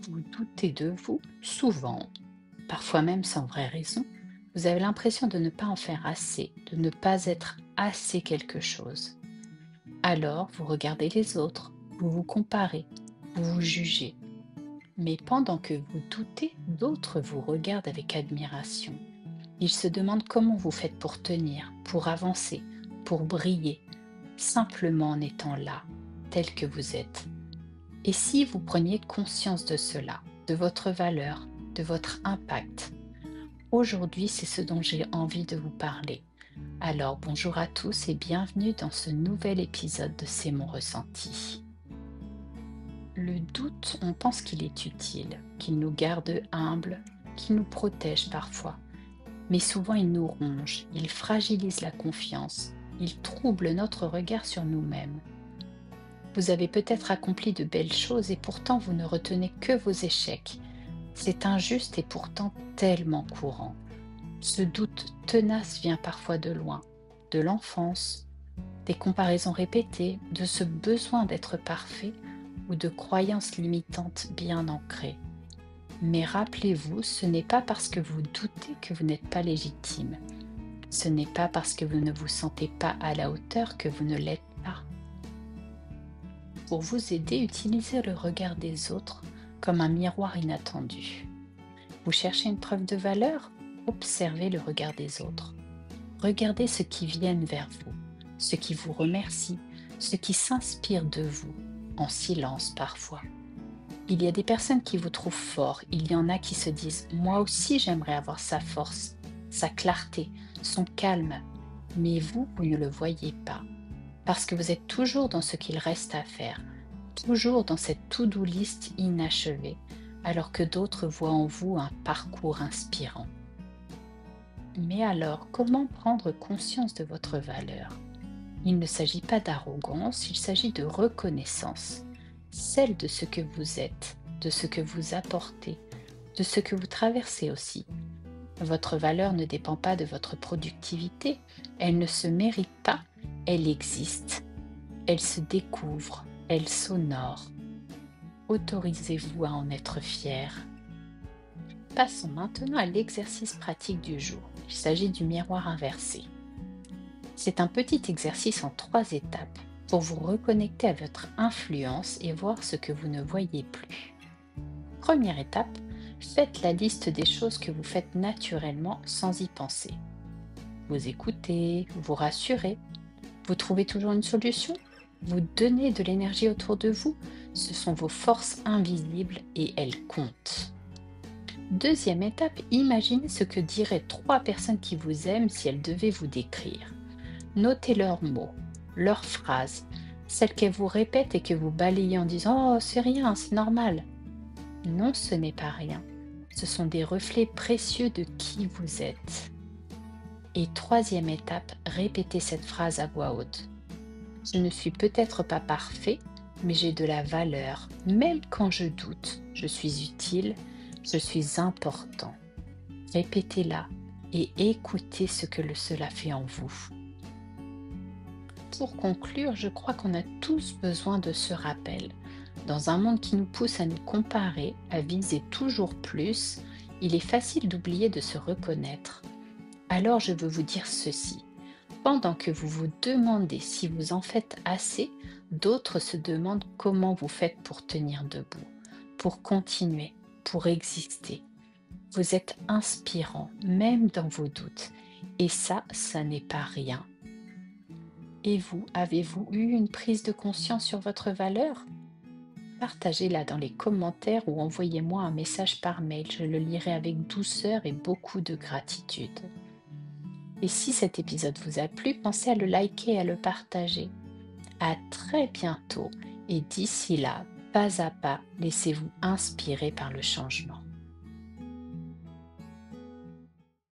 Vous doutez de vous, souvent, parfois même sans vraie raison. Vous avez l'impression de ne pas en faire assez, de ne pas être assez quelque chose. Alors, vous regardez les autres, vous vous comparez, vous vous jugez. Mais pendant que vous doutez, d'autres vous regardent avec admiration. Ils se demandent comment vous faites pour tenir, pour avancer, pour briller, simplement en étant là, tel que vous êtes. Et si vous preniez conscience de cela, de votre valeur, de votre impact, aujourd'hui c'est ce dont j'ai envie de vous parler. Alors bonjour à tous et bienvenue dans ce nouvel épisode de C'est mon ressenti. Le doute, on pense qu'il est utile, qu'il nous garde humbles, qu'il nous protège parfois. Mais souvent il nous ronge, il fragilise la confiance, il trouble notre regard sur nous-mêmes. Vous avez peut-être accompli de belles choses et pourtant vous ne retenez que vos échecs. C'est injuste et pourtant tellement courant. Ce doute tenace vient parfois de loin, de l'enfance, des comparaisons répétées, de ce besoin d'être parfait ou de croyances limitantes bien ancrées. Mais rappelez-vous, ce n'est pas parce que vous doutez que vous n'êtes pas légitime. Ce n'est pas parce que vous ne vous sentez pas à la hauteur que vous ne l'êtes pas. Pour vous aider, utilisez le regard des autres comme un miroir inattendu. Vous cherchez une preuve de valeur? Observez le regard des autres. Regardez ceux qui viennent vers vous, ceux qui vous remercient, ceux qui s'inspirent de vous, en silence parfois. Il y a des personnes qui vous trouvent fort, il y en a qui se disent «Moi aussi j'aimerais avoir sa force, sa clarté, son calme». Mais vous ne le voyez pas, parce que vous êtes toujours dans ce qu'il reste à faire, toujours dans cette to-do list inachevée, alors que d'autres voient en vous un parcours inspirant. Mais alors, comment prendre conscience de votre valeur? Il ne s'agit pas d'arrogance, il s'agit de reconnaissance, celle de ce que vous êtes, de ce que vous apportez, de ce que vous traversez aussi. Votre valeur ne dépend pas de votre productivité, elle ne se mérite pas, elle existe, elle se découvre, elle s'honore. Autorisez-vous à en être fier. Passons maintenant à l'exercice pratique du jour. Il s'agit du miroir inversé. C'est un petit exercice en 3 étapes pour vous reconnecter à votre influence et voir ce que vous ne voyez plus. Première étape, faites la liste des choses que vous faites naturellement sans y penser. Vous écoutez, vous rassurez, vous trouvez toujours une solution, vous donnez de l'énergie autour de vous, ce sont vos forces invisibles et elles comptent. Deuxième étape, imaginez ce que diraient 3 personnes qui vous aiment si elles devaient vous décrire. Notez leurs mots, leurs phrases, celles qu'elles vous répètent et que vous balayez en disant «Oh, c'est rien, c'est normal». Non, ce n'est pas rien. Ce sont des reflets précieux de qui vous êtes. Et troisième étape, répétez cette phrase à voix haute. Je ne suis peut-être pas parfait, mais j'ai de la valeur. Même quand je doute, je suis utile, je suis important. Répétez-la et écoutez ce que cela fait en vous. Pour conclure, je crois qu'on a tous besoin de ce rappel. Dans un monde qui nous pousse à nous comparer, à viser toujours plus, il est facile d'oublier de se reconnaître. Alors je veux vous dire ceci. Pendant que vous vous demandez si vous en faites assez, d'autres se demandent comment vous faites pour tenir debout, pour continuer, pour exister. Vous êtes inspirant, même dans vos doutes. Et ça n'est pas rien. Et vous, avez-vous eu une prise de conscience sur votre valeur? Partagez-la dans les commentaires ou envoyez-moi un message par mail. Je le lirai avec douceur et beaucoup de gratitude. Et si cet épisode vous a plu, pensez à le liker et à le partager. À très bientôt et d'ici là, pas à pas, laissez-vous inspirer par le changement.